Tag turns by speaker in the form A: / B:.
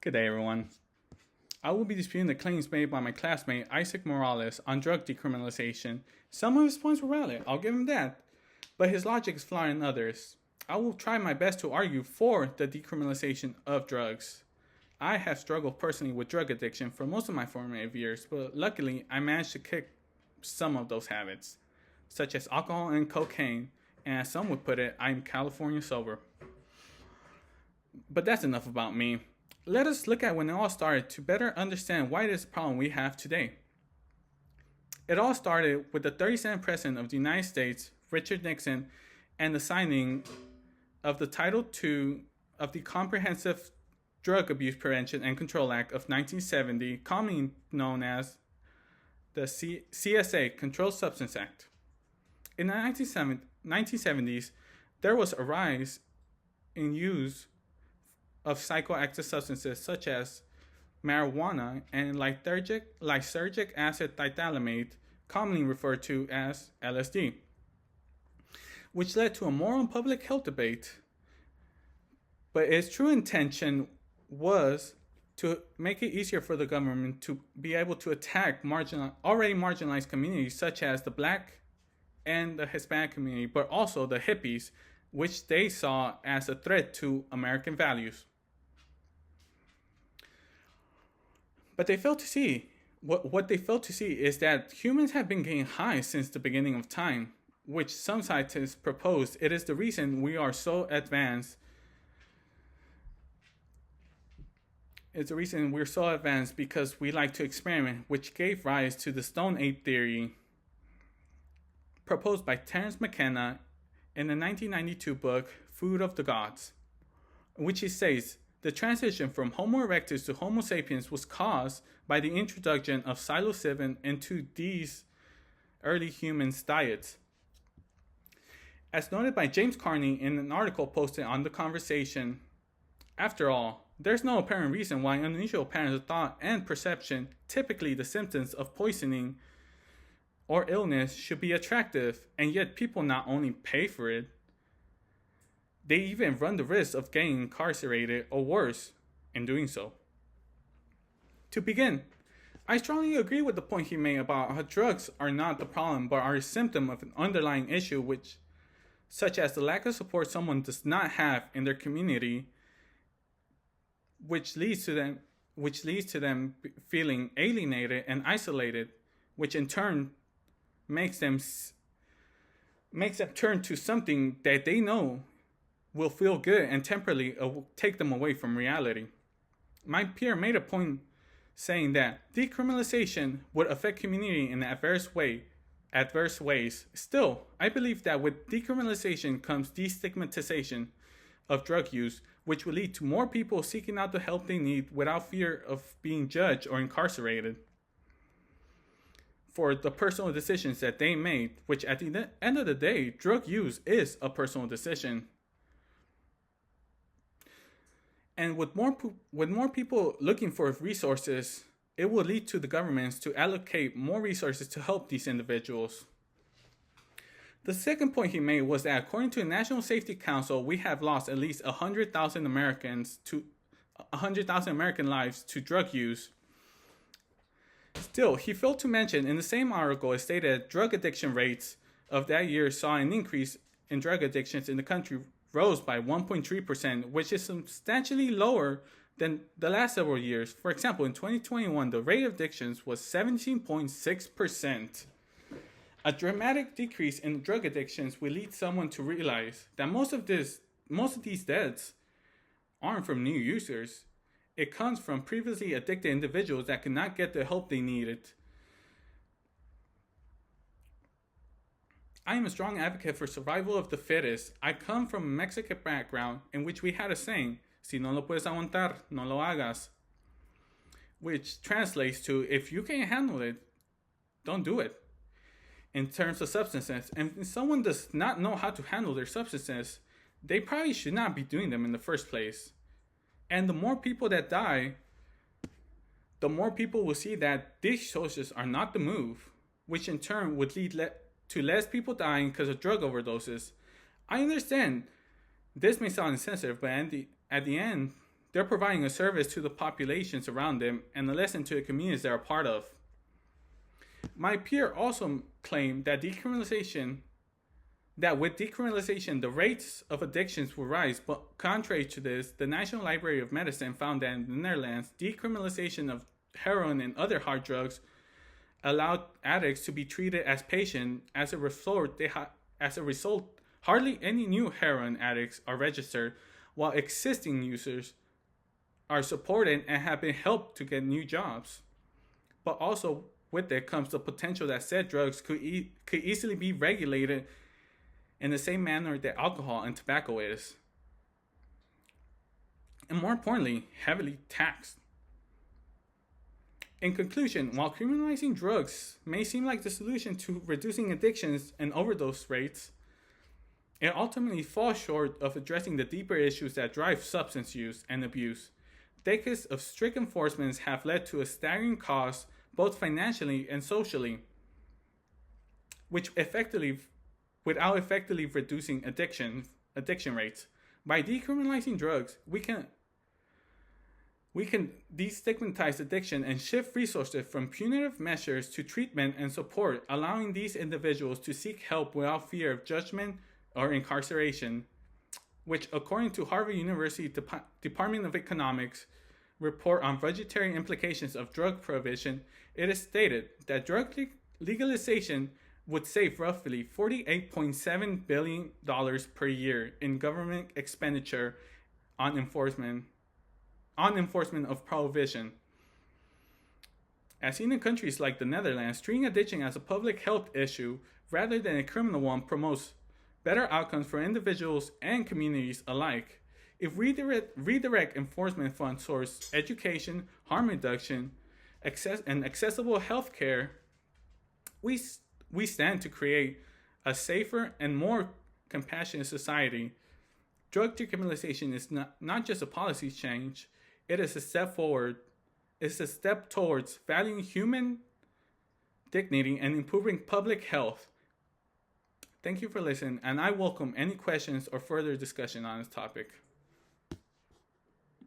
A: Good day, everyone. I will be disputing the claims made by my classmate Isaac Morales on drug decriminalization. Some of his points were valid, I'll give him that, but his logic is flawed in others. I will try my best to argue for the decriminalization of drugs. I have struggled personally with drug addiction for most of my formative years, but luckily I managed to kick some of those habits, such as alcohol and cocaine, and as some would put it, I'm California sober. But that's enough about me. Let us look at when it all started to better understand why it is a problem we have today. It all started with the 37th President of the United States, Richard Nixon, and the signing of the Title II of the Comprehensive Drug Abuse Prevention and Control Act of 1970, commonly known as the CSA, Controlled Substance Act. In the 1970s, there was a rise in use of psychoactive substances such as marijuana and lysergic acid diethylamide, commonly referred to as LSD, which led to a moral and public health debate. But its true intention was to make it easier for the government to be able to attack already marginalized communities such as the Black and the Hispanic community, but also the hippies, which they saw as a threat to American values. But they failed to see, what they failed to see is that humans have been getting high since the beginning of time, which some scientists propose it is the reason we are so advanced. It's the reason we're so advanced because we like to experiment, which gave rise to the Stone Ape theory proposed by Terence McKenna in the 1992 book Food of the Gods, in which he says the transition from Homo erectus to Homo sapiens was caused by the introduction of psilocybin into these early humans' diets. As noted by James Carney in an article posted on The Conversation, after all, there's no apparent reason why unusual patterns of thought and perception, typically the symptoms of poisoning or illness, should be attractive, and yet people not only pay for it, they even run the risk of getting incarcerated or worse in doing so. To begin, I strongly agree with the point he made about how drugs are not the problem but are a symptom of an underlying issue such as the lack of support someone does not have in their community, which leads to them feeling alienated and isolated, which in turn makes them turn to something that they know will feel good and temporarily take them away from reality. My peer made a point saying that decriminalization would affect community in adverse ways. Still, I believe that with decriminalization comes destigmatization of drug use, which will lead to more people seeking out the help they need without fear of being judged or incarcerated for the personal decisions that they made, which at the end of the day, drug use is a personal decision. And with more people looking for resources, it will lead to the governments to allocate more resources to help these individuals. The second point he made was that according to the National Safety Council, we have lost at least 100,000 American lives to drug use. Still, he failed to mention in the same article, it stated that drug addiction rates of that year saw an increase in drug addictions in the country rose by 1.3%, which is substantially lower than the last several years. For example, in 2021, the rate of addictions was 17.6%. A dramatic decrease in drug addictions will lead someone to realize that most of these deaths aren't from new users. It comes from previously addicted individuals that could not get the help they needed. I am a strong advocate for survival of the fittest. I come from a Mexican background in which we had a saying, si no lo puedes aguantar, no lo hagas, which translates to, if you can't handle it, don't do it. In terms of substances, and if someone does not know how to handle their substances, they probably should not be doing them in the first place. And the more people that die, the more people will see that these sources are not the move, which in turn would lead to less people dying because of drug overdoses. I understand this may sound insensitive, but at the end, They're providing a service to the populations around them and a lesson to the communities they're a part of. My peer also claimed that with decriminalization, the rates of addictions will rise, but contrary to this, the National Library of Medicine found that in the Netherlands, decriminalization of heroin and other hard drugs allowed addicts to be treated as patients. As a result, hardly any new heroin addicts are registered, while existing users are supported and have been helped to get new jobs. But also with it comes the potential that said drugs could easily be regulated in the same manner that alcohol and tobacco is. And more importantly, heavily taxed. In conclusion, while criminalizing drugs may seem like the solution to reducing addictions and overdose rates, it ultimately falls short of addressing the deeper issues that drive substance use and abuse. Decades of strict enforcement have led to a staggering cost, both financially and socially, without effectively reducing addiction rates. By decriminalizing drugs, we can destigmatize addiction and shift resources from punitive measures to treatment and support, allowing these individuals to seek help without fear of judgment or incarceration, which, according to Harvard University Department of Economics report on budgetary implications of drug prohibition, it is stated that drug legalization would save roughly $48.7 billion per year in government expenditure on enforcement of prohibition. As seen in countries like the Netherlands, treating addiction as a public health issue rather than a criminal one promotes better outcomes for individuals and communities alike. If redirect enforcement funds towards education, harm reduction, and accessible health care, we stand to create a safer and more compassionate society. Drug decriminalization is not just a policy change, it is a step forward. It's a step towards valuing human dignity and improving public health. Thank you for listening, and I welcome any questions or further discussion on this topic.